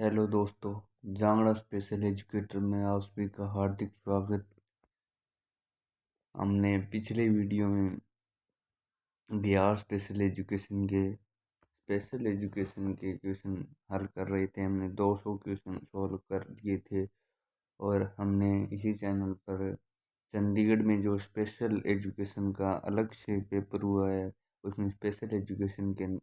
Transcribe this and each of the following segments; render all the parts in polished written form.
Hello दोस्तों, Jangra special educator में आप सभी का हार्दिक स्वागत। हमने पिछले वीडियो में बिहार स्पेशल एजुकेशन के क्वेश्चन हल कर रहे थे। हमने 200 क्वेश्चन सॉल्व कर दिए थे और हमने इसी चैनल पर चंडीगढ़ में जो स्पेशल एजुकेशन का अलग से पेपर हुआ है, उसमें स्पेशल एजुकेशन के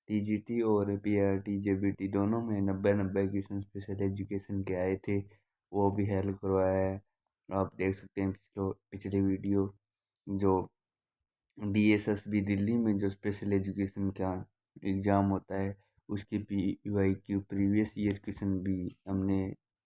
टीजीटी और पीआरटी जेबीटी दोनों में 90 क्वेश्चन स्पेशल एजुकेशन के आए थे, वो भी हल करवाया है। आप देख सकते हैं पिछले वीडियो। जो डीएसएसबी दिल्ली में जो स्पेशल एजुकेशन का एग्ज़ाम होता है, उसकी पीवाईक्यू प्रीवियस ईयर क्वेश्चन भी हमने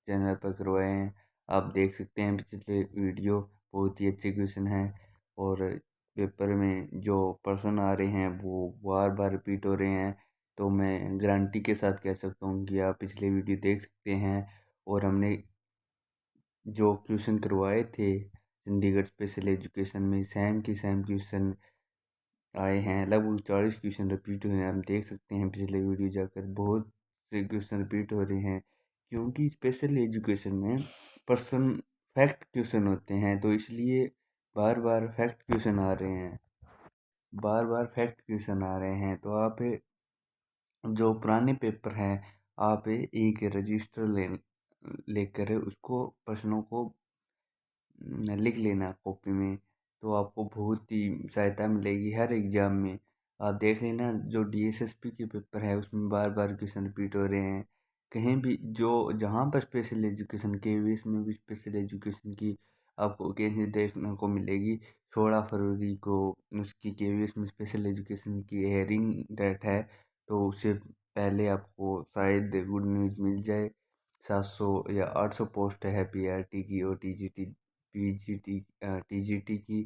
चैनल पर करवाए हैं। आप देख सकते हैं पिछले वीडियो, बहुत ही अच्छे क्वेश्चन हैं और पेपर में जो प्रश्न आ रहे हैं वो बार बार रिपीट हो रहे हैं। तो मैं गारंटी के साथ कह सकता हूँ कि आप पिछले वीडियो देख सकते हैं। और हमने जो क्वेश्चन करवाए थे चंडीगढ़ स्पेशल एजुकेशन में, सेम क्वेश्चन आए हैं। लगभग 40 क्वेश्चन रिपीट हुए हैं। हम देख सकते हैं पिछले वीडियो जाकर, बहुत से क्वेश्चन रिपीट हो रहे हैं क्योंकि स्पेशल एजुकेशन में पर्सन फैक्ट क्वेश्चन होते हैं, तो इसलिए बार बार फैक्ट क्वेश्चन आ रहे हैं। तो आप जो पुराने पेपर हैं, आप एक रजिस्टर लेकर उसको प्रश्नों को लिख लेना कॉपी में, तो आपको बहुत ही सहायता मिलेगी हर एग्ज़ाम में। आप देख लेना जो डीएसएसपी के पेपर है उसमें बार बार क्वेश्चन रिपीट हो रहे हैं। कहीं भी जो जहाँ पर स्पेशल एजुकेशन के वीस में भी स्पेशल एजुकेशन की आपको वैकेंसी देखने को मिलेगी। 16 फरवरी को उसकी केवीएस में स्पेशल एजुकेशन की हेयरिंग डेट है, तो उससे पहले आपको शायद गुड न्यूज़ मिल जाए। 700 या 800 पोस्ट है पीआरटी की और टीजीटी की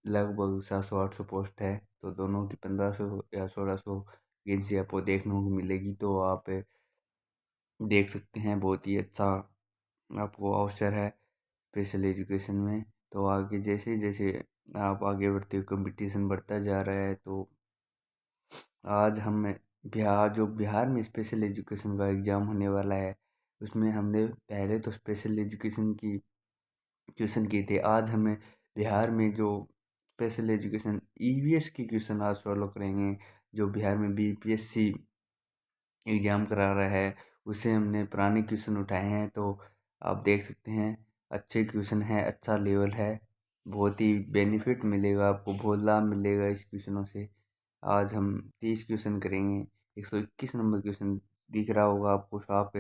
लगभग 700-800 पोस्ट है, तो दोनों की 1500 या 1600 वैकेंसी आपको देखने को मिलेगी। तो आप देख सकते हैं, बहुत ही अच्छा आपको अवसर है स्पेशल एजुकेशन में। तो आगे जैसे जैसे आप आगे बढ़ते हो, कंपटीशन बढ़ता जा रहा है। तो आज हम बिहार में स्पेशल एजुकेशन का एग्ज़ाम होने वाला है, उसमें हमने पहले तो स्पेशल एजुकेशन की क्वेश्चन किए थे। आज हमें बिहार में जो स्पेशल एजुकेशन ईवीएस के क्वेश्चन आज सॉल्व करेंगे। जो बिहार में बीपीएससी एग्ज़ाम करा रहा है, उससे हमने पुराने क्वेश्चन उठाए हैं। तो आप देख सकते हैं, अच्छे क्वेश्चन हैं, अच्छा लेवल है, बहुत ही बेनिफिट मिलेगा आपको, बहुत लाभ मिलेगा इस क्वेश्चनों से। आज हम 30 क्वेश्चन करेंगे। 121 नंबर क्वेश्चन दिख रहा होगा आपको साफ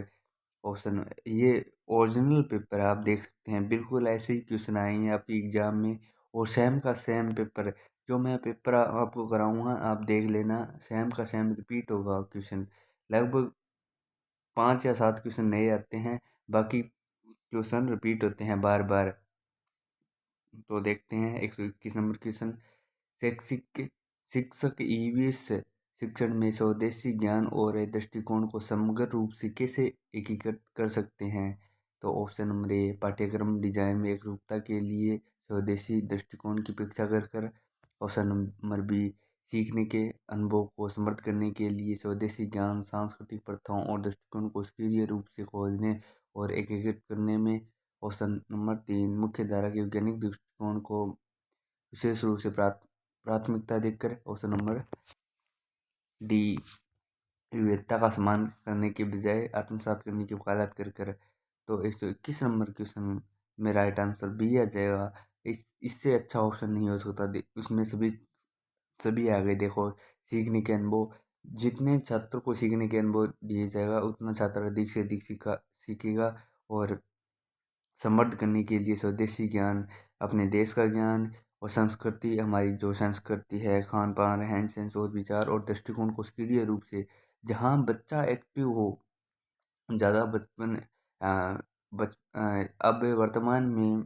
ऑप्शन। ये ओरिजिनल पेपर है, आप देख सकते हैं, बिल्कुल ऐसे ही क्वेश्चन आएंगे आपके एग्जाम में। और सेम का सेम पेपर, जो मैं पेपर आपको कराऊंगा आप देख लेना, सेम का सेम रिपीट होगा क्वेश्चन। लगभग 5 या 7 क्वेश्चन नए आते हैं, बाकी क्वेश्चन रिपीट होते हैं बार बार। तो देखते हैं 121 नंबर क्वेश्चन। शैक्षिक शिक्षक ईवीएस शिक्षण में स्वदेशी ज्ञान और दृष्टिकोण को समग्र रूप से कैसे एकीकृत कर सकते हैं। तो ऑप्शन नंबर ए, पाठ्यक्रम डिजाइन में एकरूपता के लिए स्वदेशी दृष्टिकोण की अपेक्षा कर। ऑप्शन नंबर बी, सीखने के अनुभव को समृद्ध करने के लिए स्वदेशी ज्ञान, सांस्कृतिक प्रथाओं और दृष्टिकोण को सक्रिय रूप से खोजने और एकीकृत करने में। ऑप्शन नंबर 3, मुख्य धारा के वैज्ञानिक दृष्टिकोण को विशेष रूप से प्राथमिकता देकर। ऑप्शन नंबर डी, विविधता का सम्मान करने के बजाय आत्मसात करने की वकालत कर। तो 121 नंबर क्वेश्चन में राइट आंसर बी आ जाएगा। इससे अच्छा ऑप्शन नहीं हो सकता। उसमें सभी सभी आ गए। देखो, सीखने के अनुभव, जितने छात्र को सीखने के अनुभव दिए जाएगा उतना छात्र अधिक से अधिक सीखेगा। और समृद्ध करने के लिए स्वदेशी ज्ञान, अपने देश का ज्ञान और संस्कृति, हमारी जो संस्कृति है, खान पान, रहन सहन, सोच विचार और दृष्टिकोण को सक्रिय रूप से, जहाँ बच्चा एक्टिव हो ज़्यादा बचपन अब वर्तमान में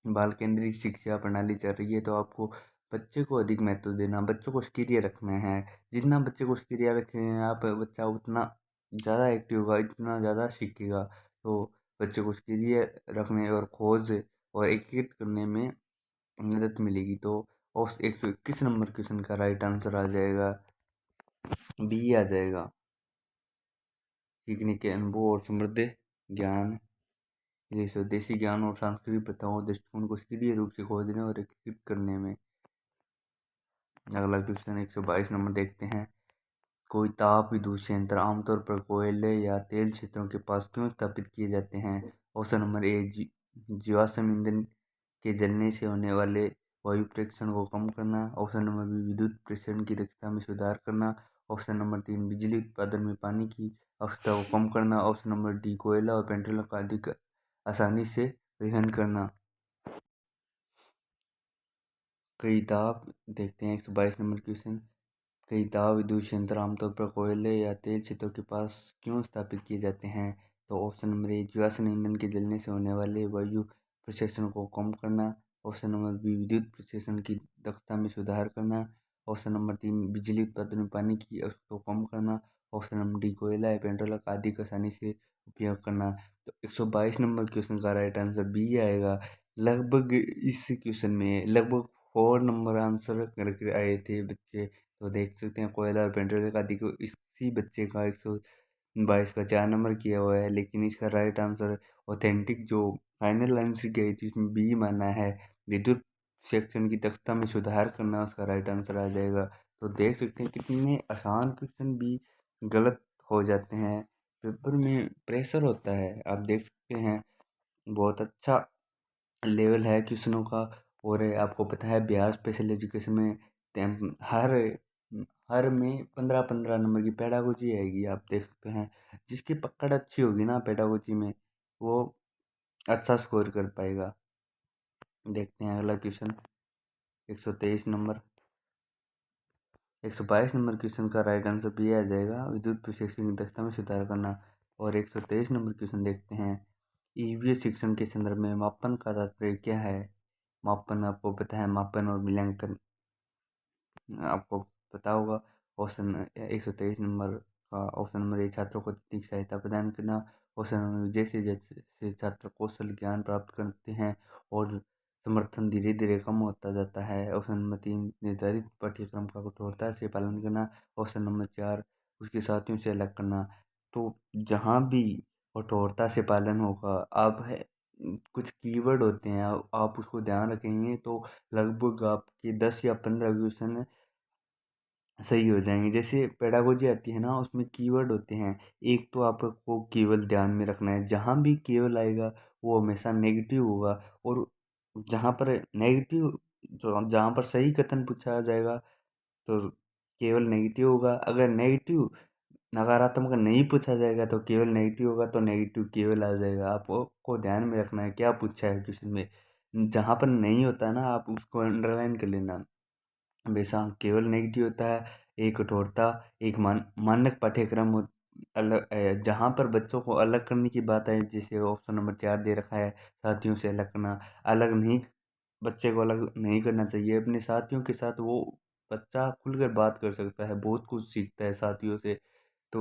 बाल केंद्रित शिक्षा प्रणाली चल रही है, तो आपको बच्चे को अधिक महत्व देना, बच्चों को सक्रिय रखना है। जितना बच्चे को सक्रिय रखेंगे आप, बच्चा उतना ज़्यादा एक्टिव होगा, इतना ज़्यादा सीखेगा। तो बच्चे को सक्रिय रखने और खोज और एकीकृत करने में मदद मिलेगी। तो और 121 नंबर क्वेश्चन का राइट आंसर आ जाएगा बी आ जाएगा। सीखने के अनुभव और समृद्ध ज्ञान, इसलिए स्वदेशी ज्ञान और सांस्कृतिक प्रथाओं और दृष्टिकोण को सक्रिय रूप से खोजने और एकीकृत करने में। अगला क्वेश्चन 122 नंबर देखते हैं। कोई ताप विद्युत संयंत्र आमतौर पर कोयले या तेल क्षेत्रों के पास क्यों स्थापित किए जाते हैं? ऑप्शन नंबर ए, जीवाश्म ईंधन के जलने से होने वाले वायु प्रदूषण को कम करना। ऑप्शन नंबर बी, विद्युत प्रसारण की दक्षता में सुधार करना। ऑप्शन नंबर 3, बिजली उत्पादन में पानी की आवश्यकता को कम करना। ऑप्शन नंबर डी, कोयला और पेट्रोल का अधिक आसानी से परिवहन करना। कई दाब देखते हैं 122 नंबर क्वेश्चन। कई दाब विद्युत संयंत्र आमतौर पर कोयले या तेल क्षेत्रों के पास क्यों स्थापित किए जाते हैं? तो ऑप्शन नंबर ए, जीवाश्म ईंधन के जलने से होने वाले वायु प्रदूषण को कम करना। ऑप्शन नंबर बी, विद्युत प्रसारण की दक्षता में सुधार करना। ऑप्शन नंबर 3, बिजली उत्पादन में पानी की आवश्यकता को कम करना। ऑप्शन नंबर डी, कोयला या पेट्रोल का अधिक आसानी से उपयोग करना। तो 122 नंबर क्वेश्चन का राइट आंसर बी आएगा। लगभग इस क्वेश्चन में लगभग 4 नंबर आंसर करके आए थे बच्चे। तो देख सकते हैं कोयला और पेट्रोल का अधिक इसी बच्चे का 122 का 4 नंबर किया हुआ है, लेकिन इसका राइट आंसर ऑथेंटिक जो फाइनल आंसर की आई थी उसमें बी माना है। विद्युत सेक्शन की दक्षता में सुधार करना उसका राइट आंसर आ जाएगा। तो देख सकते हैं कितने आसान क्वेश्चन भी गलत हो जाते हैं। पेपर में प्रेशर होता है, आप देख सकते हैं बहुत अच्छा लेवल है क्वेश्चनों का। और आपको पता है बिहार स्पेशल एजुकेशन में हर हर में 15-15 नंबर की पेडागोजी आएगी। आप देख सकते हैं जिसकी पकड़ अच्छी होगी ना पेडागोजी में, वो अच्छा स्कोर कर पाएगा। देखते हैं अगला क्वेश्चन 123 नंबर। 122 नंबर क्वेश्चन का राइट आंसर भी आ जाएगा, विद्युत प्रशिक्षण की दक्षता में सुधार करना। और 123 नंबर क्वेश्चन देखते हैं। ईवीएस शिक्षण के संदर्भ में मापन का तात्पर्य क्या है? मापन आपको पता है, मापन और मूल्यांकन आपको पता होगा। ऑप्शन 123 नंबर का ऑप्शन नंबर ए, छात्रों को तकनीक सहायता प्रदान करना। ऑप्शन नंबर जैसे जैसे छात्र कौशल ज्ञान प्राप्त करते हैं और समर्थन धीरे धीरे कम होता जाता है। ऑप्शन नंबर 3, निर्धारित पाठ्यक्रम का कठोरता से पालन करना। ऑप्शन नंबर 4, उसके साथियों से अलग करना। तो जहाँ भी कठोरता से पालन होगा, अब है कुछ कीवर्ड होते हैं, आप उसको ध्यान रखेंगे तो लगभग आपके 10 या 15 क्वेश्चन सही हो जाएंगे। जैसे पेडागोजी आती है ना, उसमें कीवर्ड होते हैं। एक तो आपको केवल ध्यान में रखना है, जहाँ भी केवल आएगा वो हमेशा नेगेटिव होगा। और जहाँ पर नेगेटिव, जो जहाँ पर सही कथन पूछा जाएगा तो केवल नेगेटिव होगा। अगर नेगेटिव नकारात्मक नहीं पूछा जाएगा तो केवल नेगेटिव होगा, तो नेगेटिव केवल आ जाएगा। आपको ध्यान में रखना है क्या पूछा है क्वेश्चन में। जहाँ पर नहीं होता है ना, आप उसको अंडरलाइन कर लेना। हमेशा केवल नेगेटिव होता है। एक कठोरता, एक मानक पाठ्यक्रम अलग, जहाँ पर बच्चों को अलग करने की बात है, जैसे ऑप्शन नंबर 4 दे रखा है, साथियों से अलग करना। अलग नहीं, बच्चे को अलग नहीं करना चाहिए। अपने साथियों के साथ वो बच्चा खुलकर बात कर सकता है, बहुत कुछ सीखता है साथियों से। तो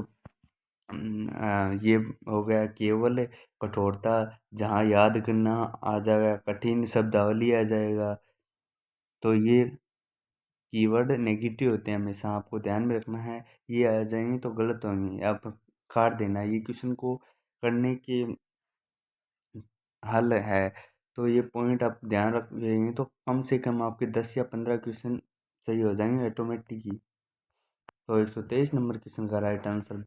ये हो गया केवल। कठोरता, जहाँ याद करना आ जाएगा, कठिन शब्दावली आ जाएगा। तो ये कीवर्ड नेगेटिव होते हैं, हमेशा आपको ध्यान में रखना है। ये आ जाएंगे तो गलत होंगे, आप काट देना। ये क्वेश्चन को करने के हल है, तो ये पॉइंट आप ध्यान रखेंगे तो कम से कम आपके 10 या 15 क्वेश्चन सही हो जाएंगे ऑटोमेटिक ही। तो 123 नंबर क्वेश्चन का राइट आंसर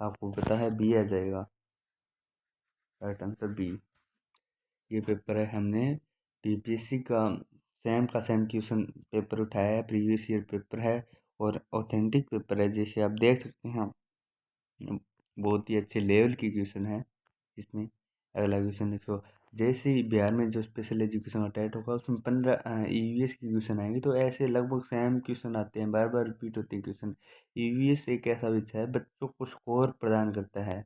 आपको पता है बी आ जाएगा। Right answer B. ये पेपर है, हमने पीपीएससी का सेम क्वेश्चन पेपर उठाया है, प्रीवियस ईयर पेपर है और ऑथेंटिक पेपर है। जैसे आप देख सकते हैं बहुत ही अच्छे लेवल की क्वेश्चन है इसमें। अगला क्वेश्चन देखो। जैसे ही बिहार में जो स्पेशल एजुकेशन का टेट होगा उसमें 15 ईवीएस की क्वेश्चन आएंगे, तो ऐसे लगभग सेम क्वेश्चन आते हैं, बार बार रिपीट होते हैं क्वेश्चन। ईवीएस एक ऐसा विषय है बच्चों को स्कोर प्रदान करता है,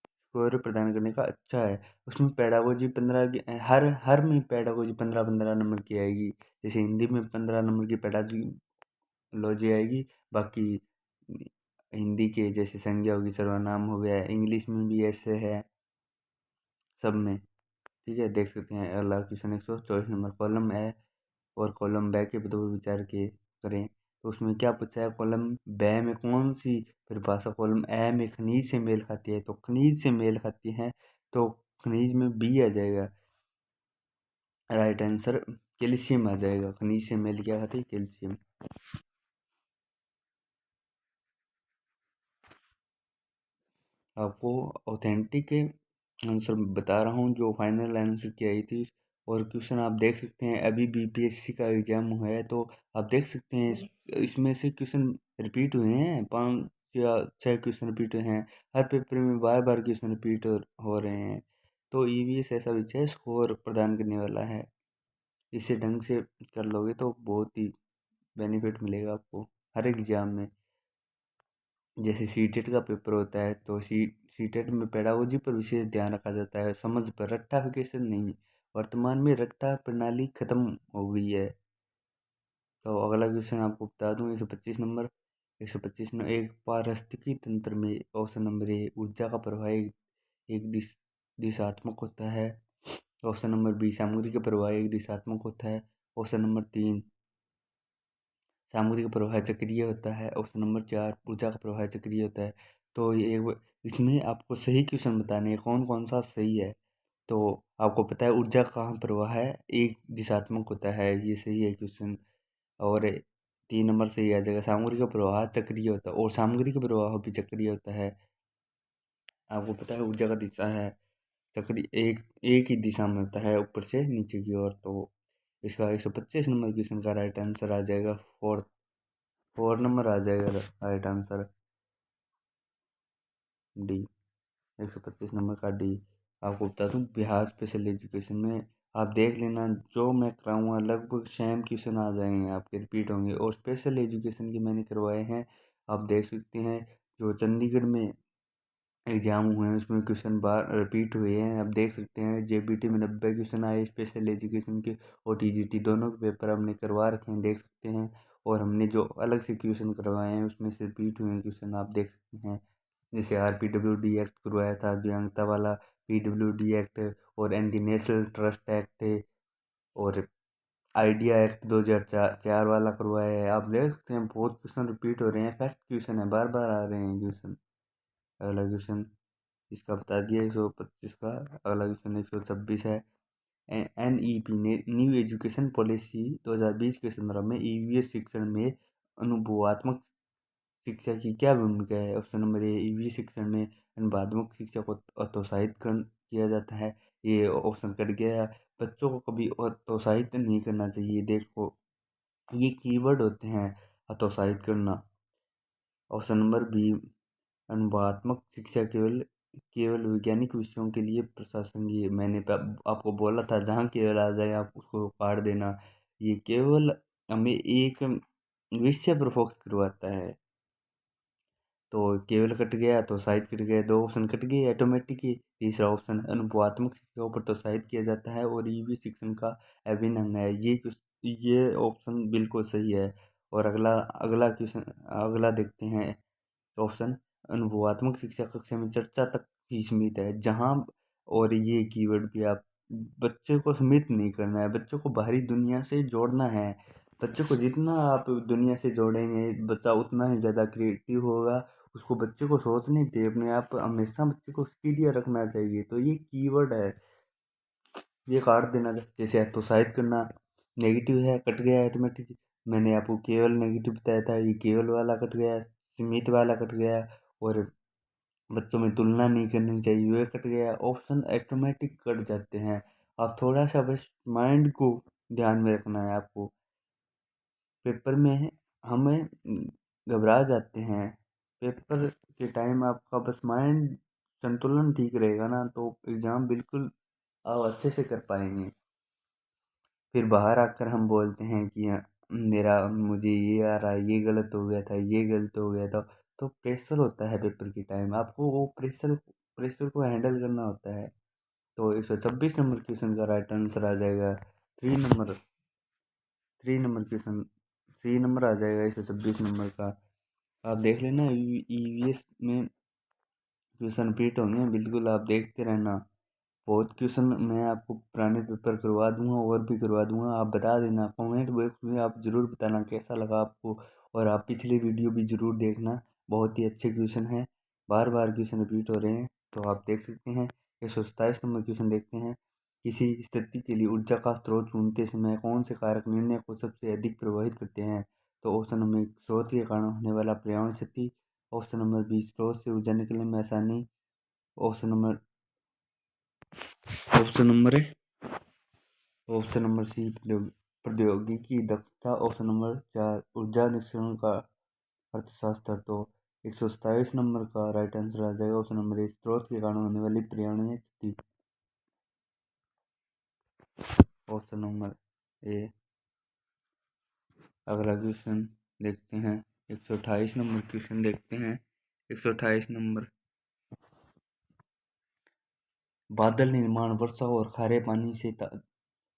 स्कोर प्रदान करने का अच्छा है। उसमें पेडागोजी 15 हर हर में पेडागोजी 15-15 नंबर की आएगी। जैसे हिंदी में 15 नंबर की पेडागोजी आएगी। बाकी हिंदी के जैसे संज्ञा होगी, सर्वनाम हो गया, इंग्लिश में भी ऐसे है सब में। ठीक है, देख सकते हैं अगला क्वेश्चन 124 नंबर। कॉलम ए और कॉलम ब के पदों पर विचार के करें। तो उसमें क्या पूछा है, कॉलम ब में कौन सी परिभाषा कॉलम ए में खनिज से मेल खाती है, तो खनिज से मेल खाती है तो खनिज में बी आ जाएगा, राइट आंसर कैल्शियम आ जाएगा। खनिज से मेल क्या खाती है, कैल्शियम। आपको ऑथेंटिक आंसर बता रहा हूँ जो फाइनल आंसर की आई थी। और क्वेश्चन आप देख सकते हैं, अभी बीपीएससी का एग्जाम हुआ है तो आप देख सकते हैं इसमें से क्वेश्चन रिपीट हुए हैं, 5 या 6 क्वेश्चन रिपीट हुए हैं। हर पेपर में बार बार क्वेश्चन रिपीट हो रहे हैं। तो ईवीएस ऐसा विषय है स्कोर प्रदान करने वाला है, इसे ढंग से कर लोगे तो बहुत ही बेनिफिट मिलेगा आपको हर एग्जाम में। जैसे सीटेट का पेपर होता है तो सीटेट में पेडागोजी पर विशेष ध्यान रखा जाता है, समझ पर, रट्टाफिकेशन नहीं। वर्तमान में रट्टा प्रणाली खत्म हो गई है। तो अगला क्वेश्चन आपको बता दूं, 125 नंबर। 125 नंबर, एक पारिस्थितिकी तंत्र में ऑप्शन नंबर ए ऊर्जा का प्रवाह एक दिशात्मक होता है। ऑप्शन नंबर बी सामग्री का प्रवाह एक दिशात्मक होता है। ऑप्शन नंबर 3 सामग्री का प्रवाह चक्रीय होता है। ऑप्शन नंबर 4 ऊर्जा का प्रवाह चक्रीय होता है। तो इसमें आपको सही क्वेश्चन बताने हैं कौन कौन सा सही है। तो आपको पता है ऊर्जा कहाँ प्रवाह है एक दिशात्मक होता है, ये सही है क्वेश्चन। और 3 नंबर सही आ जाएगा, सामग्री का प्रवाह चक्रीय होता है और सामग्री का प्रवाह भी चक्रीय होता है। आपको पता है ऊर्जा का दिशा है चक्री एक ही दिशा में होता है, ऊपर से नीचे की ओर। तो इसका 125 नंबर क्वेश्चन का राइट आंसर आ जाएगा 4 नंबर आ जाएगा राइट आंसर, डी। 125 नंबर का डी। आपको बता दूं बिहार स्पेशल एजुकेशन में आप देख लेना, जो मैं कराऊंगा लगभग सेम क्वेश्चन आ जाएंगे आपके, रिपीट होंगे। और स्पेशल एजुकेशन के मैंने करवाए हैं, आप देख सकते हैं। जो चंडीगढ़ में एग्जाम हुए हैं उसमें क्वेश्चन बार रिपीट हुए हैं, आप देख सकते हैं। जेबीटी में 90 क्वेश्चन आए स्पेशल एजुकेशन के, और टीजीटी दोनों के पेपर हमने करवा रखे हैं, देख सकते हैं। और हमने जो अलग से क्वेश्चन करवाए हैं उसमें से रिपीट हुए हैं क्वेश्चन, आप देख सकते हैं। जैसे RPWD एक्ट करवाया था, दिव्यांगता वाला PWD एक्ट, और एंटी नेशनल ट्रस्ट एक्ट, और आइडिया एक्ट 2004 वाला करवाया है। आप देख सकते हैं बहुत क्वेश्चन रिपीट हो रहे हैं, फैक्ट क्वेश्चन है, बार बार आ रहे हैं क्वेश्चन। अगला क्वेश्चन इसका बता दिया 125 का। अगला क्वेश्चन 126 है। NEP ने न्यू एजुकेशन पॉलिसी 2020 के संदर्भ में ईवीएस शिक्षण में अनुभवात्मक शिक्षा की क्या भूमिका है। ऑप्शन नंबर ए ईवीएस शिक्षण में अनुभवात्मक शिक्षा को हतोत्साहित किया जाता है, ये ऑप्शन कट गया। बच्चों को कभी हतोत्साहित नहीं करना चाहिए, देखो ये कीवर्ड होते हैं हतोत्साहित करना। ऑप्शन नंबर बी अनुभवात्मक शिक्षा केवल केवल वैज्ञानिक विषयों के लिए प्रशंसनीय, मैंने आपको बोला था जहाँ केवल आ जाए आप उसको काट देना। ये केवल हमें एक विषय पर फोकस करवाता है, तो केवल कट गया तो साहित्य कट गया, 2 ऑप्शन कट गए ऑटोमेटिक ही। तीसरा ऑप्शन अनुभवात्मक शिक्षाओं पर प्रोत्साहित किया जाता है और ये भी शिक्षण का अभिन्न अंग है, ये ऑप्शन बिल्कुल सही है। और अगला अगला क्वेश्चन अगला देखते हैं ऑप्शन, अनुभवात्मक शिक्षा कक्षा में चर्चा तक ही सीमित है जहाँ, और ये कीवर्ड भी आप, बच्चे को सीमित नहीं करना है, बच्चों को बाहरी दुनिया से जोड़ना है। बच्चों को जितना आप दुनिया से जोड़ेंगे बच्चा उतना ही ज़्यादा क्रिएटिव होगा। उसको बच्चे को सोचने दे अपने आप, हमेशा बच्चे को क्रिएटिव रखना चाहिए। तो ये कीवर्ड है, ये काट देना। जैसे हतोत्साहित करना नेगेटिव है, कट गया ऑटोमेटिक। मैंने आपको केवल नेगेटिव बताया था, ये केवल वाला कट गया, सीमित वाला कट गया। और बच्चों में तुलना नहीं करनी चाहिए, ये कट गया। ऑप्शन ऑटोमेटिक कट जाते हैं, आप थोड़ा सा बस माइंड को ध्यान में रखना है आपको। पेपर में हमें घबरा जाते हैं, पेपर के टाइम आपका बस माइंड संतुलन ठीक रहेगा ना तो एग्ज़ाम बिल्कुल आप अच्छे से कर पाएंगे। फिर बाहर आकर हम बोलते हैं कि मेरा मुझे ये आ रहा है, ये गलत हो गया था, ये गलत हो गया था। तो प्रेशर होता है पेपर के टाइम, आपको वो प्रेशर को हैंडल करना होता है। तो 126 नंबर क्वेश्चन का राइट आंसर आ जाएगा 3 नंबर। 3 नंबर क्वेश्चन 3 नंबर आ जाएगा 126 नंबर का। आप देख लेना ईवीएस में क्वेश्चन रिपीट होंगे, बिल्कुल आप देखते रहना। बहुत क्वेश्चन मैं आपको पुराने पेपर करवा दूंगा और भी करवा दूंगा, आप बता देना कमेंट बॉक्स में, आप ज़रूर बताना कैसा लगा आपको। और आप पिछले वीडियो भी ज़रूर देखना, बहुत ही अच्छे क्वेश्चन हैं, बार बार क्वेश्चन रिपीट हो रहे हैं, तो आप देख सकते हैं। 127 नंबर क्वेश्चन देखते हैं। किसी स्थिति के लिए ऊर्जा का स्रोत चुनते समय कौन से कारक निर्णय को सबसे अधिक प्रभावित करते हैं? तो ऑप्शन नंबर 1 स्रोत के कारण होने वाला पर्यावरण क्षति, ऑप्शन नंबर बी स्रोत से ऊर्जा निकलने में आसानी, ऑप्शन नंबर ऑप्शन नंबर है ऑप्शन नंबर सी प्रौद्योगिकी दक्षता, ऑप्शन नंबर 4 ऊर्जा निष्कर्षण का अर्थशास्त्र। तो 127 नंबर का राइट आंसर आ जाएगा ऑप्शन नंबर ए स्रोत के कारण होने वाली पर्यावरणीय क्षति, ऑप्शन नंबर ए। अगला क्वेश्चन देखते हैं। 128 नंबर क्वेश्चन देखते हैं। 128 नंबर, बादल निर्माण, वर्षा और खारे पानी से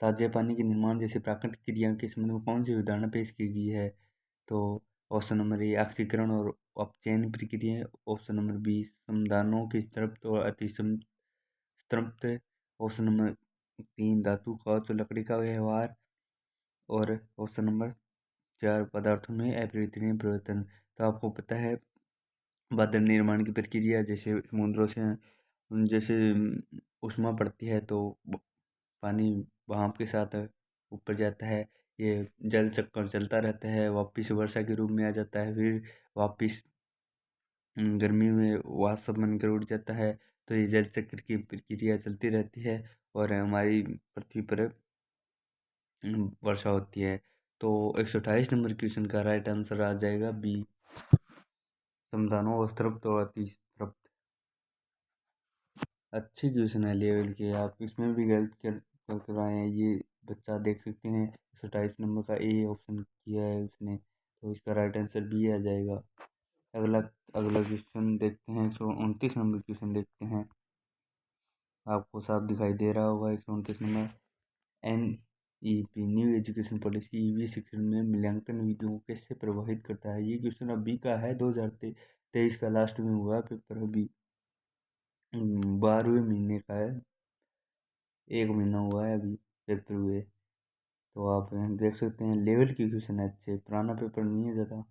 ताजे पानी के निर्माण जैसे प्राकृतिक क्रियाओं के संबंध में कौन सी उदाहरण पेश की गई है? तो ऑप्शन नंबर ए ऑक्सीकरण और अपचयन प्रक्रिया, ऑप्शन नंबर बी समदानों की स्तृप्त और स्तृप्त, ऑप्शन नंबर 3 धातु कवच और लकड़ी का व्यवहार, और ऑप्शन नंबर 4 पदार्थों में अपरिवर्तनीय परिवर्तन। तो आपको पता है बादल निर्माण की प्रक्रिया, जैसे समुद्रों से जैसे ऊष्मा पड़ती है तो पानी भाप के साथ ऊपर जाता है, ये जल चक्कर चलता रहता है, वापिस वर्षा के रूप में आ जाता है, फिर वापिस गर्मी में वाष्प बनकर उड़ जाता है। तो ये जल चक्र की प्रक्रिया चलती रहती है और हमारी पृथ्वी पर वर्षा होती है। तो 128 नंबर क्वेश्चन का राइट आंसर आ जाएगा बी समदानों और स्तृप्त और अतिस्तृप्त। अच्छी क्वेश्चन है लेवल के, आप इसमें भी गलत कर आए हैं। ये बच्चा देख सकते हैं 128 नंबर का ए ऑप्शन किया है उसने, तो इसका राइट आंसर बी आ जाएगा। अगला अगला क्वेश्चन देखते हैं। 129 नंबर क्वेश्चन देखते हैं। आपको साफ दिखाई दे रहा होगा 129 number. NEP new education policy EV शिक्षण में मूल्यांकन विधियों को कैसे प्रभावित करता है? ये क्वेश्चन अभी का है, 2023 का लास्ट में हुआ है पेपर, अभी 12वें महीने का है, 1 महीना हुआ है अभी पेपर हुए। तो आप यहाँ देख सकते हैं लेवल की क्वेश्चन है अच्छे, पुराना पेपर नहीं है ज़्यादा।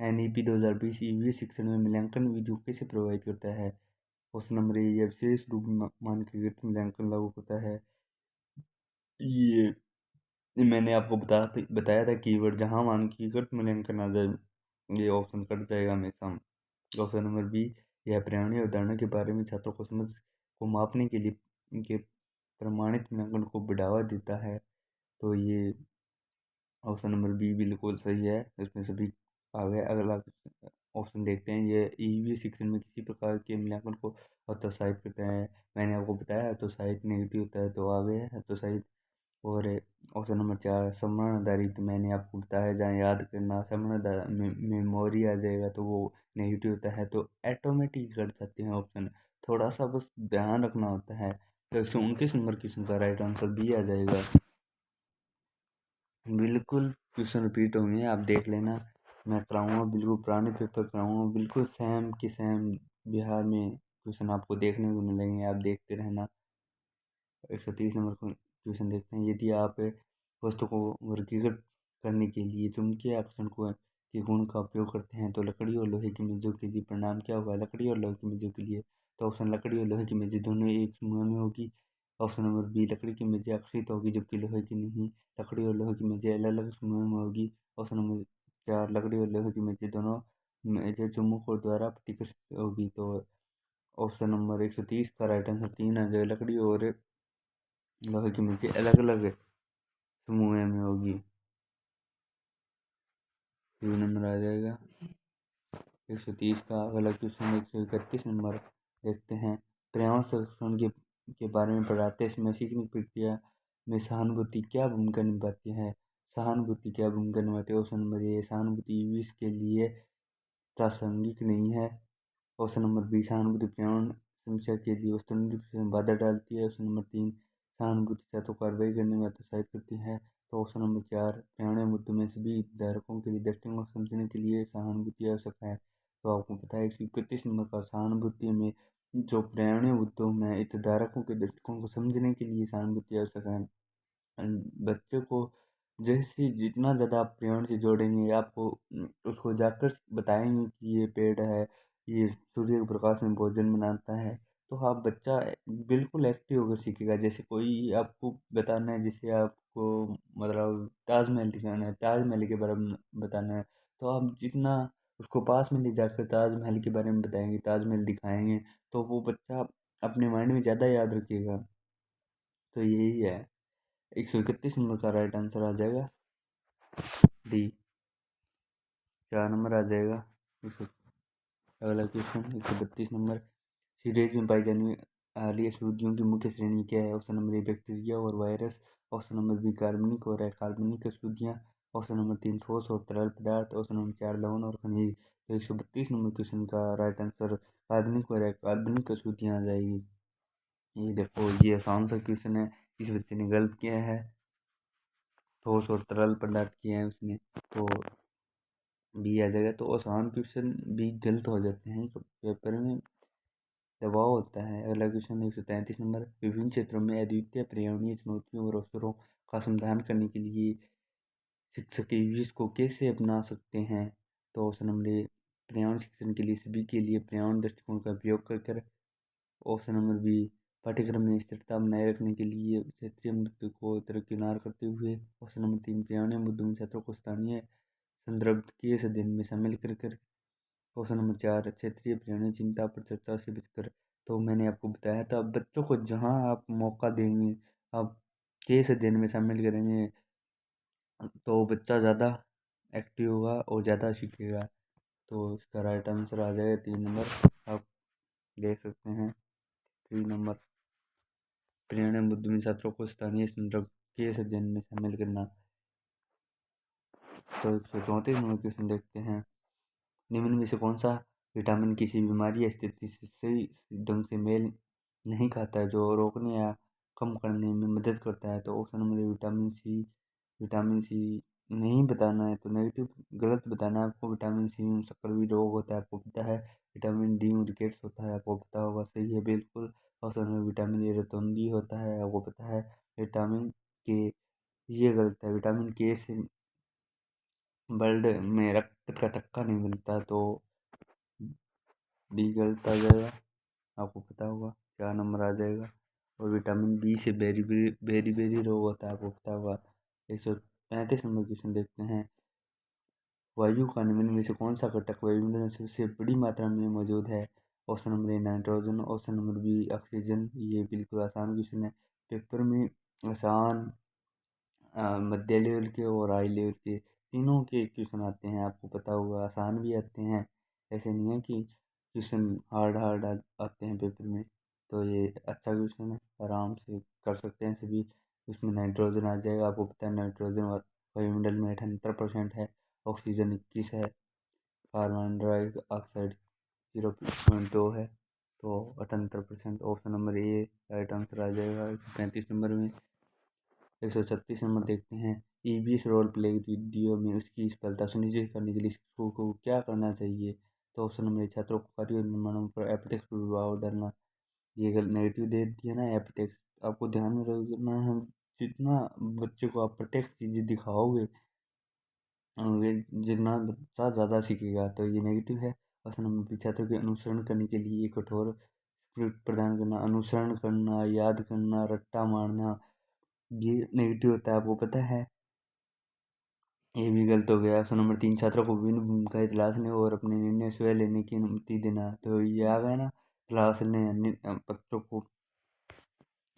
NEP 2020 ईवी शिक्षण में मूल्यांकन विधियों को कैसे प्रभावित करता है? क्वेश्चन नंबर ए, यह विशेष रूप में मानकीकृत मूल्यांकन लागू होता है। ये मैंने आपको बताया था कीवर्ड, जहाँ मानकीकृत मूल्यांकन आ जाए ये ऑप्शन कट जाएगा हमेशा। ऑप्शन नंबर बी, यह पर्यावरणीय उदाहरणों के बारे में छात्रों को समझ को मापने के लिए इनके प्रमाणित मूल्यांकन को बढ़ावा देता है। तो ये ऑप्शन नंबर बी बिल्कुल सही है, इसमें सभी आ गए। अगला ऑप्शन देखते हैं। ये ईवी शिक्षण में किसी प्रकार के मूल्यांकन को हतोत्साहित करता है। मैंने आपको बताया हतोत्साहित नेगेटिव होता है, तो आ गए हतोत्साहित। और ऑप्शन नंबर 4 स्मरण आधारित, मैंने आपको बताया जहाँ याद करना स्मरण मेमोरी आ जाएगा तो वो नेगेटिव होता है, तो ऑटोमेटिक कर जाते हैं ऑप्शन, थोड़ा सा बस ध्यान रखना होता है। तो 129 नंबर क्वेश्चन का राइट आंसर बी आ जाएगा। बिल्कुल क्वेश्चन रिपीट होंगे, आप देख लेना, मैं कराऊंगा बिल्कुल पुराने पेपर कराऊंगा, बिल्कुल सेम की सेम बिहार में क्वेश्चन आपको देखने को मिलेंगे, आप देखते रहना। 130 नंबर क्वेश्चन देखते हैं। यदि आप वस्तु को वर्गीकृत करने के लिए चुंबकीय आकर्षण को के गुण का उपयोग करते हैं तो लकड़ी और लोहे की मेजों के लिए परिणाम क्या होगा? लकड़ी और लोहे की मेजों के लिए तो ऑप्शन लकड़ी और लोहे की मेजें दोनों एक समूह में होगी, ऑप्शन नंबर बी लकड़ी की मेजें आकर्षित होगी जबकि लोहे की नहीं, लकड़ी और लोहे की मेजें अलग अलग समूह में होगी, ऑप्शन नंबर 4 लकड़ी और लोहे की मेजें दोनों मेजें चुंबकों द्वारा प्रतिकर्षित होगी। तो ऑप्शन नंबर 130 का राइट आंसर 3 आ जाएगा, लकड़ी और लोहे की मेजें अलग अलग समूह में होगी, 3 नंबर आ जाएगा। 130 का अगला क्वेश्चन 131 नंबर देखते हैं। पर्यावरण संरक्षण के बारे में पढ़ाते समय सीखने की प्रक्रिया में सहानुभूति क्या भूमिका निभाती है? सहानुभूति क्या भूमिका निभाती है? ऑप्शन नंबर ए सहानुभूति विष के लिए प्रासंगिक नहीं है, ऑप्शन नंबर बी सहानुभूति पर्यावरण समस्या के लिए वस्तुनिष्ठ रूप से बाधा डालती है, ऑप्शन नंबर 3 सहानुभूति छात्रों को कार्रवाई करने में हतोत्साहित करती है, तो ऑप्शन नंबर 4 पर्यावरणीय मुद्दों में सभी हितधारकों के लिए दृष्टिकोण को समझने के लिए सहानुभूति आवश्यक है। तो आपको पता है 131 नंबर का सहानुभूति में जो पर्यावरणीय मुद्दों में हितधारकों के दृष्टिकोण को समझने के लिए सहानुभूति आवश्यक है। बच्चों को जैसे जितना ज़्यादा आप पर्यावरण से जोड़ेंगे, आपको उसको जाकर बताएंगे कि ये पेड़ है, ये सूर्य के प्रकाश में भोजन बनाता है, तो हाँ बच्चा बिल्कुल एक्टिव होकर सीखेगा। जैसे कोई आपको बताना है, जैसे आपको मतलब ताजमहल दिखाना है, ताजमहल के बारे में बताना है, तो आप जितना उसको पास में ले जाकर ताजमहल के बारे में बताएंगे, ताजमहल दिखाएंगे, तो वो बच्चा अपने माइंड में ज़्यादा याद रखेगा। तो यही है। 131 नंबर का राइट आंसर आ जाएगा डी। 4 नंबर आ जाएगा। एक सौ अगला क्वेश्चन 132 नंबर। सीरेज में पाई जाने वाली अशुद्धियों की मुख्य श्रेणी क्या है? ऑप्शन नंबर ए बैक्टीरिया और वायरस, ऑप्शन नंबर बी कार्बनिक और अकार्बनिक अशुद्धियाँ, ऑप्शन नंबर तीन ठोस और तरल पदार्थ, ऑप्शन नंबर चार लवण और खनिज। तो 132 नंबर क्वेश्चन का राइट आंसर कार्बनिक और अकार्बनिक अशुद्धियाँ आ जाएगी। ये देखो, ये आसान सा क्वेश्चन है, इस बच्चे ने गलत किया है, ठोस और तरल पदार्थ किया है उसने, तो बी आ जाएगा। तो आसान क्वेश्चन भी गलत हो जाते हैं तो पेपर में दबाव होता है। अगला क्वेश्चन 133 नंबर। विभिन्न क्षेत्रों में अद्वितीय पर्यावरणीय चुनौतियों और अवसरों का समाधान करने के लिए शिक्षक ईवीएस को कैसे अपना सकते हैं? तो ऑप्शन नंबर ए पर्यावरण शिक्षण के लिए सभी के लिए पर्यावरण दृष्टिकोण का उपयोग कर, ऑप्शन नंबर बी पाठ्यक्रम में स्थिरता बनाए रखने के लिए क्षेत्रीय मुद्दों को दरकिनार करते हुए, ऑप्शन नंबर तीन पर्यावरणीय मुद्दों में छात्रों को स्थानीय संदर्भ के अध्ययन में शामिल कर, क्वेश्चन नंबर चार क्षेत्रीय पर्यावरण चिंता पर चर्चा से बचकर। तो मैंने आपको बताया था, बच्चों को जहाँ आप मौका देंगे, आप केस अध्ययन में शामिल करेंगे, तो बच्चा ज़्यादा एक्टिव होगा और ज़्यादा सीखेगा। तो इसका राइट आंसर आ जाएगा 3 नंबर। आप देख सकते हैं 3 नंबर, पर्यावरण मुद्दों में छात्रों को स्थानीय संदर्भ केस अध्ययन में शामिल करना। तो 134 नंबर क्वेश्चन देखते हैं। निम्न में से कौन सा विटामिन किसी बीमारी या स्थिति से सही ढंग से मेल नहीं खाता है, जो रोकने या कम करने में मदद करता है? तो option number A vitamin C. Vitamin C नहीं बताना है तो नेगेटिव गलत बताना है आपको। विटामिन सी में सक्रिय रोग होता है, आपको पता है। विटामिन डी में रिकेट्स होता है, आपको पता होगा, सही है बिल्कुल। ऑप्शन नंबर विटामिन ए रतौंधी होता है, आपको पता है। विटामिन के, ये गलत है। विटामिन के से ब्लड में रक्त का थक्का नहीं मिलता, तो डी गलत आ जाएगा, आपको पता होगा। 4 नंबर आ जाएगा। और विटामिन बी से बेरी बेरी बेरी बेरी रोग होता है, आपको पता होगा। 135 नंबर क्वेश्चन देखते हैं। वायु का निम्न में से कौन सा घटक वायुमंडल में सबसे बड़ी मात्रा में मौजूद है? Option number A nitrogen, option number B oxygen. ये बिल्कुल आसान क्वेश्चन है। पेपर में आसान, मध्य लेवल के और हाई लेवल के तीनों के क्वेश्चन आते हैं, आपको पता होगा। आसान भी आते हैं, ऐसे नहीं है कि क्वेश्चन हार्ड हार्ड आते हैं पेपर में। तो ये अच्छा क्वेश्चन है, आराम से कर सकते हैं सभी। इसमें नाइट्रोजन आ जाएगा, आपको पता है नाइट्रोजन वायुमंडल में 78% है, ऑक्सीजन 21 है, कार्बन डाइऑक्साइड 0.2 है, तो 78%। Option number A right answer आ जाएगा 135 नंबर में। 136 नंबर देखते हैं। ईवीएस रोल प्ले वीडियो में उसकी सफलता सुनिश्चित करने के लिए शिक्षकों को क्या करना चाहिए? तो ऑप्शन नंबर एक छात्रों को कार्य निर्माणों पर अप्रत्यक्ष प्रभाव डालना। ये गलत, नेगेटिव दे दिया ना अप्रत्यक्ष। आपको ध्यान में रखना है, जितना बच्चे को आप प्रत्यक्ष चीज़ें दिखाओगे, वे जितना बच्चा ज़्यादा सीखेगा, तो ये नेगेटिव है। ऑप्शन नंबर बी छात्रों के अनुसरण करने के लिए एक कठोर स्क्रिप्ट प्रदान करना। अनुसरण करना, याद करना, रट्टा मारना, ये नेगेटिव होता है, आपको पता है। ये भी गलत हो गया। ऑप्शन नंबर तीन छात्रों को विभिन्न भूमिकाएं तलाशने और अपने निर्णय स्वयं लेने की अनुमति देना। तो ये आ गया ना, तलाशने बच्चों को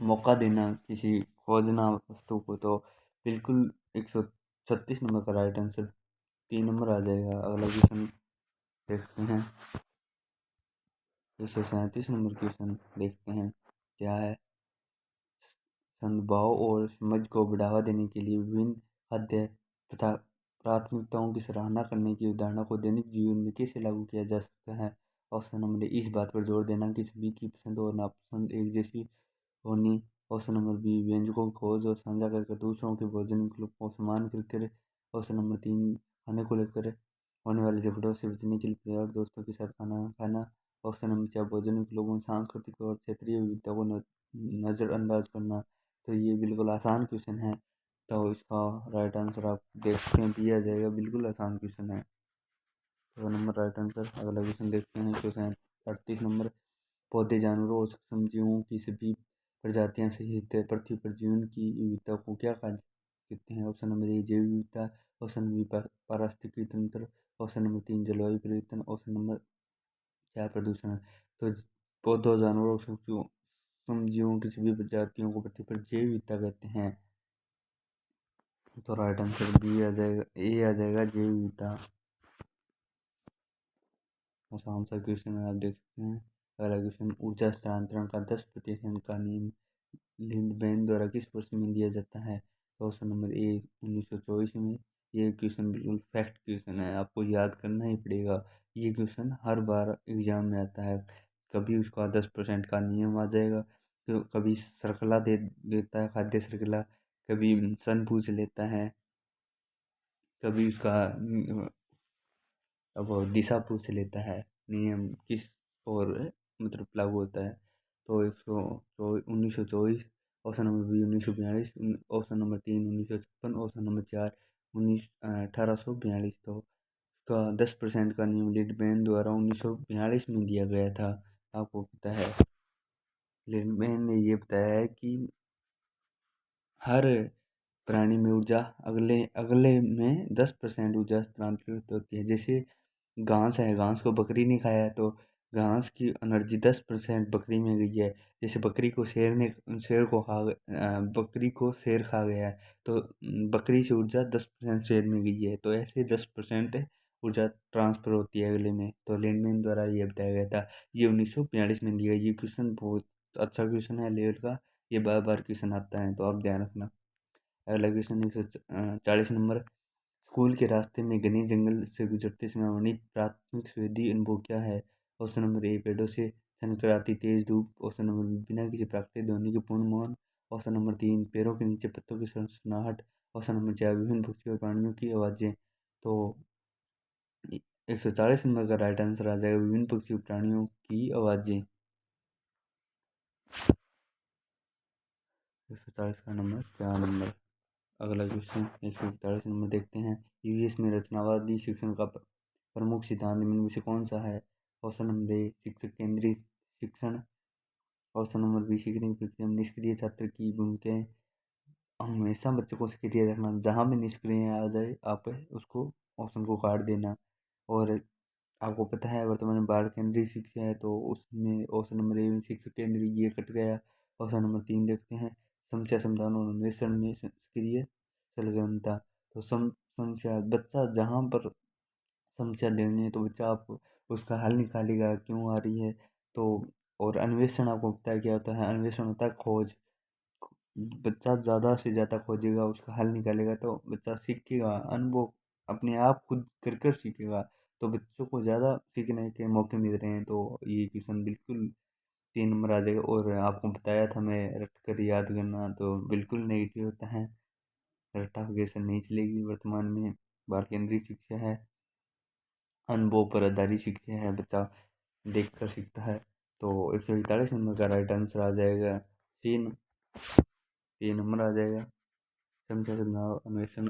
मौका देना, किसी खोजना वस्तु को। तो बिल्कुल 136 नंबर का राइट आंसर 3 नंबर आ जाएगा। अगला क्वेश्चन देखते हैं। 137 नंबर क्वेश्चन देखते हैं क्या है। सद्भाव और समझ को बढ़ावा देने के लिए विभिन्न खाद्य तथा प्राथमिकताओं की सराहना करने की उदाहरणों को दैनिक जीवन में कैसे लागू किया जा सकता है? ऑप्शन नंबर ए इस बात पर जोर देना कि सभी की पसंद और नापसंद एक जैसी होनी। ऑप्शन नंबर बी व्यंजकों की खोज और साझा कर दूसरों के भोजन विकल्प को सम्मान कर। ऑप्शन नंबर तीन खाने को लेकर होने वाले झगड़ों से बचने के लिए परिवार दोस्तों के साथ खाना खाना। ऑप्शन नंबर चार भोजन विकल्पों में सांस्कृतिक और क्षेत्रीय विविधता को नज़रअंदाज करना। तो ये बिल्कुल आसान क्वेश्चन है, तो इसका राइट आंसर आप देखते हैं दिया जाएगा। बिल्कुल आसान क्वेश्चन है। तो नंबर राइट आंसर। अगला क्वेश्चन देखते हैं। Question 38 number. पौधे, जानवरों और सूक्ष्म जीवों की सभी प्रजातियां सहित पृथ्वी पर जीवन की विविधता को क्या कहते हैं? ऑप्शन नंबर ए जैव विविधता, ऑप्शन नंबर बी पारिस्थितिकी तंत्र, ऑप्शन नंबर 3 जलवायु परिवर्तन, ऑप्शन नंबर 4 प्रदूषण। तो पौधों, जानवरों और सूक्ष्म जीवों की सभी प्रजातियों को पृथ्वी पर जैव विविधता कहते हैं। तो राइट आंसर बी आ जाएगा, ए आ जाएगा, जैव विविधता। आसान सा क्वेश्चन है, आप देख सकते हैं। पहला क्वेश्चन, ऊर्जा हस्तांतरण का 10% का नियम लिंडबैंड द्वारा किस वर्ष में दिया जाता है? तो ऑप्शन नंबर ए 1924 में। ये क्वेश्चन बिल्कुल फैक्ट क्वेश्चन है, आपको याद करना ही पड़ेगा। ये क्वेश्चन हर बार एग्जाम में आता है। कभी उसका 10% का नियम आ जाएगा, तो कभी श्रृंखला दे देता है, खाद्य श्रृंखला। कभी सन पूछ लेता है, कभी उसका अब दिशा पूछ लेता है, नियम किस और मतलब लागू होता है। तो 1924, option number B 1942, option number 3 1956, option number 4 1842। तो इसका 10% का नियम लिडमैन द्वारा 1942 में दिया गया था। आपको पता है, लिडमैन ने ये बताया है कि हर प्राणी में ऊर्जा अगले अगले में 10% ऊर्जा स्थानांतरित होती है। जैसे घास है, घास को बकरी ने खाया है, तो घास की एनर्जी 10% बकरी में गई है। जैसे बकरी को शेर को बकरी को शेर खा गया है, तो बकरी से ऊर्जा 10% शेर में गई है। तो ऐसे 10% ऊर्जा ट्रांसफर होती है अगले में। तो लैंडमैन द्वारा ये बताया गया था। ये 1942 में दिया। ये क्वेश्चन बहुत अच्छा क्वेश्चन है लेवल का। ये बार बार क्वेश्चन आता है, तो आप ध्यान रखना। अगला क्वेश्चन 140 नंबर। स्कूल के रास्ते में घने जंगल से गुजरते समय हमारी प्राथमिक सुविधि अनुभव क्या है? ऑप्शन नंबर ए पेड़ों से छनकराती तेज धूप, ऑप्शन नंबर बी बिना किसी प्राकृतिक ध्वनि के पूर्ण मौन, ऑप्शन नंबर 3 पैरों के नीचे पत्तों की सनसनाहट, ऑप्शन नंबर 4 विभिन्न पक्षियों और प्राणियों की आवाज़ें। तो 140 नंबर का राइट आंसर आ जाएगा विभिन्न पक्षियों और प्राणियों की आवाज़ें। 140 का नंबर 4 नंबर। अगला क्वेश्चन 141 नंबर देखते हैं। यूएस में रचनावादी शिक्षण का प्रमुख सिद्धांत निम्न में से कौन सा है? ऑप्शन नंबर ए शिक्षक केंद्रित शिक्षण, ऑप्शन नंबर बी सीखने की प्रक्रिया में निष्क्रिय छात्र की भूमिकाएं। हमेशा बच्चों को सक्रिय रखना, जहाँ भी निष्क्रिय आ जाए आप उसको ऑप्शन को काट देना। और आपको पता है वर्तमान में बाल केंद्रीय शिक्षा है, तो उसमें ऑप्शन नंबर ए में शिक्षक केंद्रीय ये कट गया। ऑप्शन नंबर 3 देखते हैं। समस्या समाधान और अन्वेषण में सक्रिय संलग्नता। तो समस्या, बच्चा जहाँ पर समस्या देंगे तो बच्चा आप उसका हल निकालेगा क्यों आ रही है। तो और अन्वेषण, आपको पता है क्या होता है? अन्वेषण होता है खोज। बच्चा ज़्यादा से ज़्यादा खोजेगा, उसका हल निकालेगा, तो बच्चा सीखेगा, अनुभव अपने आप खुद कर कर सीखेगा। तो बच्चों को ज़्यादा सीखने के मौके मिल रहे हैं। तो ये क्वेश्चन बिल्कुल 3 नंबर आ जाएगा। और आपको बताया था मैं रट कर याद करना, तो बिल्कुल नेगेटिव होता है। रट्टाफिकेशन नहीं चलेगी। वर्तमान में बाल केंद्रीय शिक्षा है, अनुभव पर आधारित शिक्षा है, बच्चा देख कर सीखता है। तो 141 नंबर का राइट आंसर आ जाएगा 3 नंबर आ जाएगा। संख्या चुनाव अन्वेषण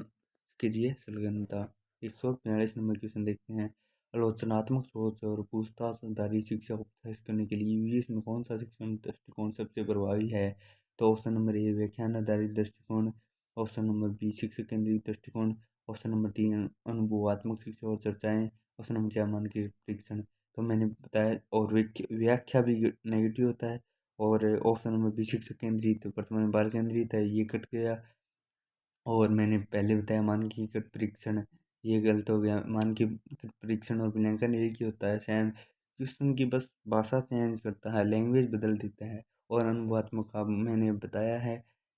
के लिए संलग्नता। 142 नंबर क्वेश्चन देखते हैं। आलोचनात्मक सोच और पूछताछ आधारित शिक्षा को प्रोत्साहित करने के लिए यूएस में कौन सा शिक्षण दृष्टिकोण सबसे प्रभावी है? तो ऑप्शन नंबर ए व्याख्यान आधारित दृष्टिकोण, ऑप्शन नंबर बी शिक्षक केंद्रित दृष्टिकोण, ऑप्शन नंबर 3 अनुभवात्मक शिक्षा और चर्चाएं, ऑप्शन नंबर 4 मानकीकृत परीक्षण। तो मैंने बताया, और व्याख्या भी नेगेटिव होता है। और ऑप्शन नंबर बी शिक्षक केंद्रित, वर्तमान में बाल केंद्रित है, ये कट गया। और मैंने पहले बताया मानकीकृत परीक्षण, ये गलत हो गया। मानकीकृत परीक्षण और मूल्यांकन एक ही होता है, सेम। क्वेश्चन की बस भाषा चेंज करता है, लैंग्वेज बदल देता है। और अनुभवात्मक का मैंने बताया है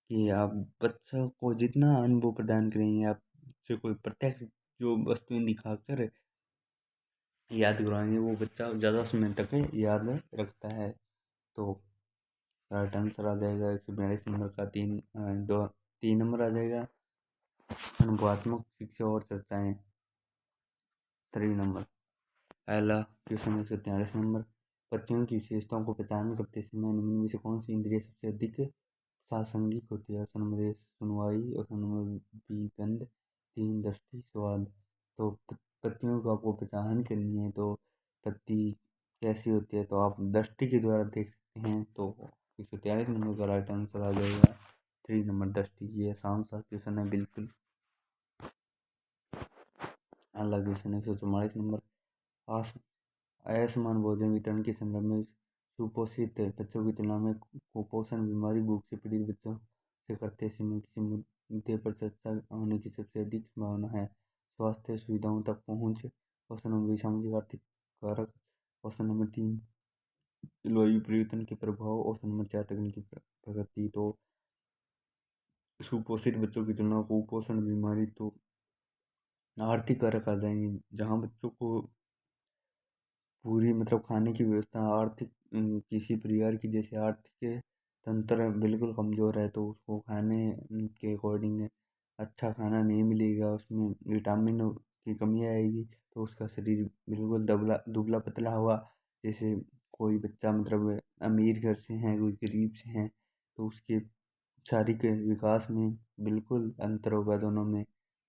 कि आप बच्चों को जितना अनुभव प्रदान करेंगे, आप से कोई प्रत्यक्ष जो वस्तुएं दिखाकर याद करवाएंगे, वो बच्चा ज़्यादा समय तक याद रखता है। तो राइट आंसर आ जाएगा 142 नंबर का 3 नंबर आ जाएगा। अनुभवात्मक शिक्षा और चर्चाएं 3 नंबर। पहला क्वेश्चन 143 नंबर। पत्तियों की विशेषताओं को पहचान करते समय निम्न में से कौन सी इंद्रिय सबसे अधिक प्रासंगिक होती है। ऑप्शन नंबर ए सुनवाई, ऑप्शन नंबर बी गंध, 3 दृष्टि स्वाद। तो पत्तियों को आपको पहचान करनी है तो पत्ती कैसी होती है तो आप दृष्टि के द्वारा देख सकते हैं। तो 143 नंबर का राइट आंसर आ जाएगा 3 नंबर दृष्टि। ये आसान सा क्वेश्चन है बिल्कुल। अगला क्वेश्चन 144 नंबर, असमान भोजन वितरण के संदर्भ में सुपोषित बच्चों की तुलना में कुपोषण बीमारी भूख से पीड़ित बच्चों से करते समय किसी मुद्दे पर चर्चा होने की सबसे अधिक संभावना है। स्वास्थ्य सुविधाओं तक पहुँच, ऑप्शन नंबर सामाजिक आर्थिक कारक, ऑप्शन नंबर 3 जलवायु परिवर्तन के प्रभाव, ऑप्शन नंबर 4 तकनीकी प्रगति। तो सुपोषित बच्चों की तुलना कुपोषण बीमारी तो आर्थिक कारक आ जाएंगे, जहाँ बच्चों को पूरी मतलब खाने की व्यवस्था आर्थिक किसी परिवार की जैसे आर्थिक तंत्र बिल्कुल कमज़ोर है तो उसको खाने के अकॉर्डिंग अच्छा खाना नहीं मिलेगा, उसमें विटामिन की कमी आएगी तो उसका शरीर बिल्कुल दुबला पतला हुआ। जैसे कोई बच्चा मतलब अमीर घर से हैं कोई गरीब से हैं तो उसके शारीरिक विकास में बिल्कुल अंतर होगा दोनों में।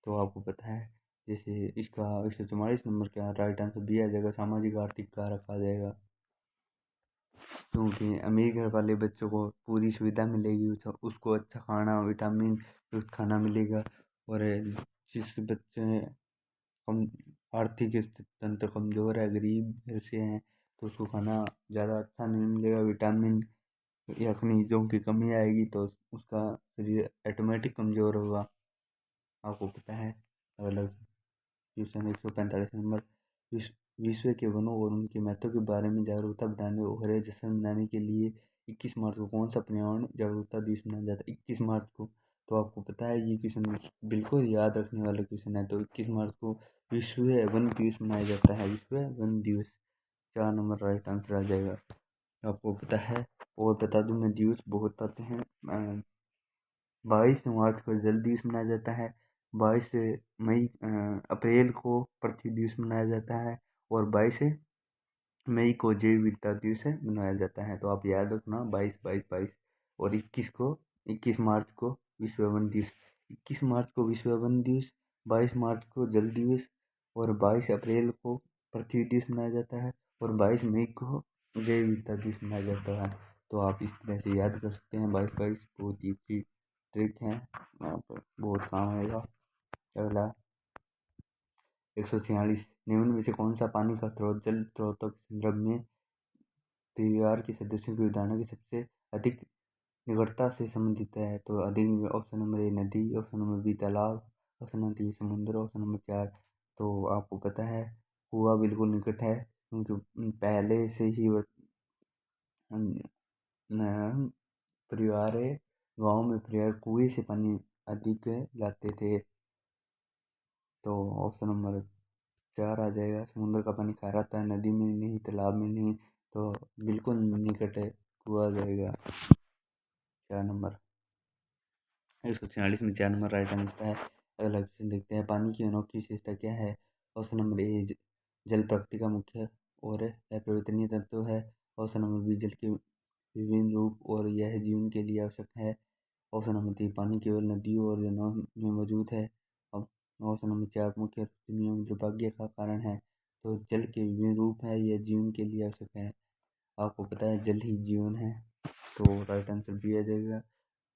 तो आपको पता है जैसे इसका 144 नंबर का राइट आंसर बी आ जाएगा, सामाजिक आर्थिक कारक आ जाएगा। क्योंकि अमीर घर वाले बच्चों को पूरी सुविधा मिलेगी, उसको अच्छा खाना विटामिन युक्त खाना मिलेगा। और जिस बच्चे कम आर्थिक तंत्र कमज़ोर है गरीब घर से हैं तो उसको खाना ज़्यादा अच्छा नहीं मिलेगा, विटामिन या खनिजों की कमी आएगी तो उसका शरीर ऑटोमेटिक कमज़ोर होगा। आपको पता है। अलग क्वेश्चन 145 नंबर, विश्व के वनों और उनके महत्व के बारे में जागरूकता बढ़ाने और हरे जश्न मनाने के लिए 21 मार्च को कौन सा पर्यावरण जागरूकता दिवस मनाया जाता है 21 मार्च को। तो आपको पता है ये क्वेश्चन बिल्कुल याद रखने वाला क्वेश्चन है। तो 21 मार्च को विश्व वन दिवस मनाया जाता है, विश्व वन दिवस। 4 नंबर राइट आंसर आ जाएगा। आपको पता है और बता दूं मैं दिवस बहुत आते हैं। 22 मार्च को जल दिवस मनाया जाता है, 22 मई अप्रैल को पृथ्वी दिवस मनाया जाता है और 22 मई को जैव विविधता दिवस मनाया जाता है। तो आप याद रखना 22 और 21 मार्च को विश्व वन दिवस। 21 मार्च को विश्व वन दिवस, 22 मार्च को जल दिवस और 22 अप्रैल को पृथ्वी दिवस मनाया जाता है और 22 मई को जैव विविधता दिवस मनाया जाता है। तो आप इस तरह से याद कर सकते हैं। 22 बहुत ही अच्छी ट्रिक है, यहाँ पर बहुत काम आएगा। अगला 146, निम्न में से कौन सा पानी का स्रोत जल स्रोतों के संदर्भ में परिवार के सदस्यों के उदाहरणों की सबसे अधिक निकटता से संबंधित है। तो अधिक, ऑप्शन नंबर ए नदी, ऑप्शन नंबर बी तालाब, ऑप्शन नंबर डी समुद्र, ऑप्शन नंबर 4। तो आपको पता है कुआं बिल्कुल निकट है क्योंकि पहले से ही परिवार गाँव में परिवार कुएं से पानी अधिक लाते थे। तो ऑप्शन नंबर 4 आ जाएगा। समुद्र का पानी खारा था, नदी में नहीं तालाब में नहीं, तो बिल्कुल निकट है, कुआ आ जाएगा 4 नंबर। 146 में 4 नंबर राइट आंसर है। अगला क्वेश्चन देखते हैं, पानी की अनोखी विशेषता क्या है। ऑप्शन नंबर ए जल प्रकृति का मुख्य और अपरिवर्तनीय तत्व है, ऑप्शन नंबर बी जल के विभिन्न रूप और यह जीवन के लिए आवश्यक है, ऑप्शन नंबर 3 पानी केवल नदियों और झरनों में मौजूद है, ऑप्शन नंबर 4 मुख्य नियम दुर्भाग्य का कारण है। तो जल के विभिन्न रूप है, यह जीवन के लिए आवश्यक है। आपको पता है जल ही जीवन है, तो राइट आंसर बी आ जाएगा।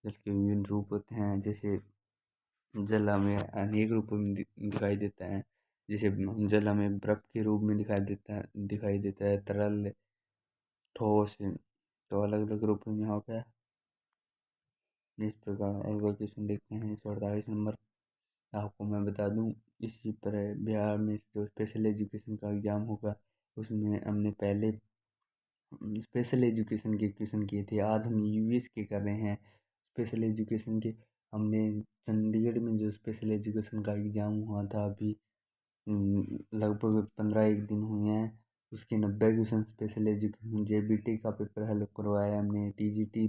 जल के विभिन्न रूप होते हैं, जैसे जल हमें अनेक रूपों में दिखाई देता है। जैसे जल हमें बर्फ के रूप में दिखाई देता है तरल ठोस, तो अलग अलग रूपों में यहाँ पे इस प्रकार। अगला क्वेश्चन देखते हैं 148 नंबर। आपको मैं बता दूं इसी पर बिहार में जो स्पेशल एजुकेशन का एग्ज़ाम होगा उसमें हमने पहले स्पेशल एजुकेशन के क्वेश्चन किए थे। आज हम यूएस के कर रहे हैं स्पेशल एजुकेशन के। हमने चंडीगढ़ में जो स्पेशल एजुकेशन का एग्ज़ाम हुआ था अभी लगभग 15 एक दिन हुए हैं, उसके 90 क्वेश्चन स्पेशल एजुकेशन जेबीटी का पेपर हल करवाया हमने, टीजीटी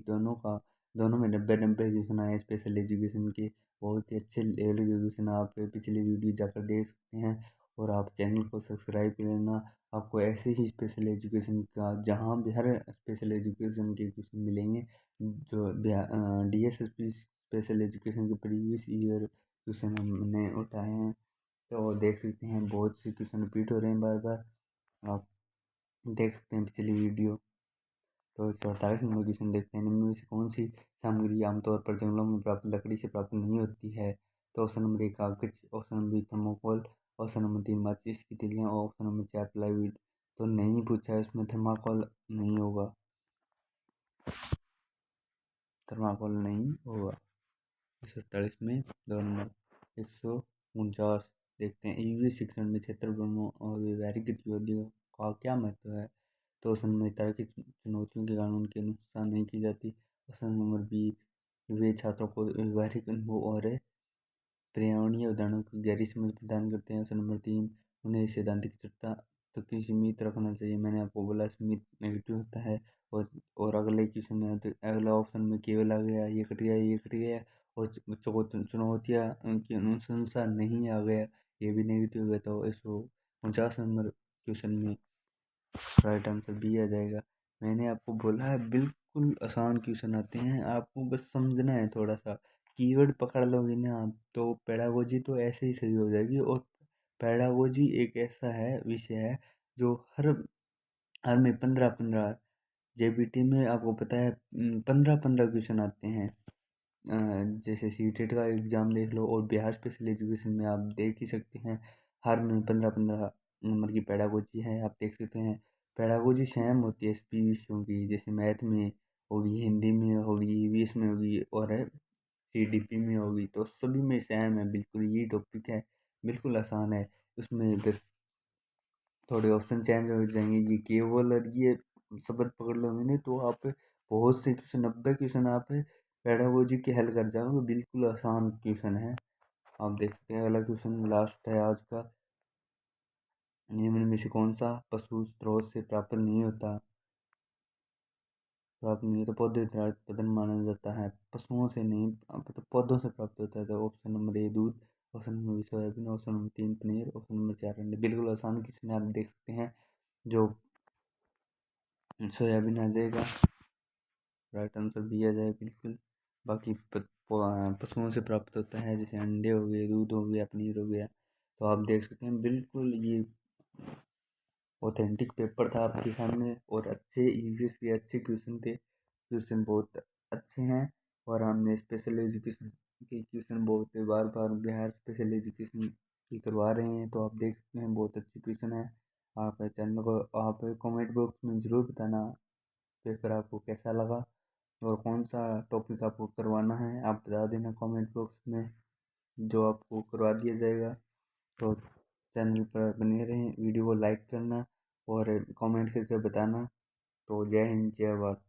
दोनों में 90 क्वेश्चन आए स्पेशल एजुकेशन के। बहुत ही अच्छे लेवल के क्वेश्चन आप पिछले वीडियो जाकर देख सकते हैं और आप चैनल को सब्सक्राइब कर लेना आपको ऐसे ही स्पेशल एजुकेशन का जहाँ भी हर स्पेशल एजुकेशन के क्वेश्चन मिलेंगे। जो DSSP स्पेशल एजुकेशन के प्रीवियस ईयर क्वेश्चन हमने उठाए हैं, तो देख सकते हैं बहुत से क्वेश्चन रिपीट हो रहे हैं बार बार। आप देख सकते हैं पिछली वीडियो। तो 148 नंबर क्वेश्चन देखते हैं, निम्न में से कौन सी सामग्री आमतौर पर जंगलों में प्राप्त लकड़ी से प्राप्त नहीं होती है? तो ऑप्शन नंबर 1 कागज, option number 2 thermocol, option number 3 माचिस की तिलियां और ऑप्शन नंबर 4 प्लाईवुड। तो नहीं पूछा है, इसमें थर्माकोल नहीं होगा, थर्माकोल नहीं होगा। 148 में 2 नंबर। 149 देखते हैं, ईवीएस शिक्षण में क्षेत्र ब्रह्मों और व्यवहारिक गतिविधियों का क्या महत्व है? तो ऑप्शन नंबर तार्किक चुनौतियों के कारण उनकी अनुशंसा नहीं की जाती। ऑप्शन नंबर बी, वे छात्रों को व्यवहारिक अनुभव और पर्यावरणीय उदाहरणों की गहरी समझ प्रदान करते हैं। ऑप्शन नंबर 3, उन्हें सैद्धांतिक सट्टा तक ही सीमित रखना चाहिए। मैंने आपको बोला सीमित नेगेटिव होता है। और अगले क्वेश्चन में अगला ऑप्शन में केवल आ गया, ये कट गया, ये कट गया। और चुनौतियाँ की अनुशंसा नहीं आ गया, ये भी नेगेटिव हो गया। तो 149 नंबर क्वेश्चन में राइट आंसर बी आ जाएगा। मैंने आपको बोला है बिल्कुल आसान क्वेश्चन आते हैं, आपको बस समझना है थोड़ा सा। कीवर्ड पकड़ लोगे ना आप, तो पेडागोजी तो ऐसे ही सही हो जाएगी। और पेडागोजी एक ऐसा है विषय है जो हर हर में 15-15 JBT में आपको पता है 15-15 क्वेश्चन आते हैं। जैसे सीटेट का एग्ज़ाम देख लो और बिहार स्पेशल एजुकेशन में आप देख ही सकते हैं, हर में 15-15 नंबर की पेडागोजी है। आप देख सकते हैं पेडागोजी सेम होती है सभी विषयों की, जैसे मैथ में होगी, हिंदी में होगी, ईवीएस में होगी और CDP में होगी। तो सभी में सेम है, बिल्कुल यही टॉपिक है, बिल्कुल आसान है। उसमें बस थोड़े ऑप्शन चेंज हो जाएंगे, ये केवल और ये शब्द पकड़ लोगे नहीं तो आप बहुत से क्वेश्चन 90 क्वेश्चन आप पेडागोजी के हल कर जाओगे, बिल्कुल आसान क्वेश्चन है। आप देख सकते हैं अगला क्वेश्चन लास्ट है आज का, निम्न में से कौन सा पशु स्रोत से प्राप्त नहीं होता पौधे द्वारा उत्पादन माना जाता है? पशुओं से नहीं, मतलब पौधों से प्राप्त होता है। तो ऑप्शन नंबर ए दूध, option number B soybean, option number 3 paneer, option number 4 अंडे। बिल्कुल आसान क्वेश्चन है, आप देख सकते हैं जो सोयाबीन आ जाएगा, राइट आंसर बी आ जाएगा बिल्कुल। बाकी पशुओं से प्राप्त होता है, जैसे अंडे हो गए, दूध हो गया, पनीर हो गया। तो आप देख सकते हैं बिल्कुल ये ऑथेंटिक पेपर था आपके सामने और अच्छे ईवीएस के अच्छे क्वेश्चन थे, क्वेश्चन बहुत अच्छे हैं। और हमने स्पेशल एजुकेशन के क्वेश्चन बहुत बार बार बिहार स्पेशल एजुकेशन की करवा रहे हैं, तो आप देख सकते हैं बहुत अच्छे क्वेश्चन है। आप चैनल को आप कमेंट बॉक्स में ज़रूर बताना पेपर आपको कैसा लगा और कौन सा टॉपिक आपको करवाना है, आप बता देना कमेंट बॉक्स में, जो आपको करवा दिया जाएगा। तो चैनल पर बने रहें, वीडियो को लाइक करना और कमेंट करके बताना। तो जय हिंद, जय भारत।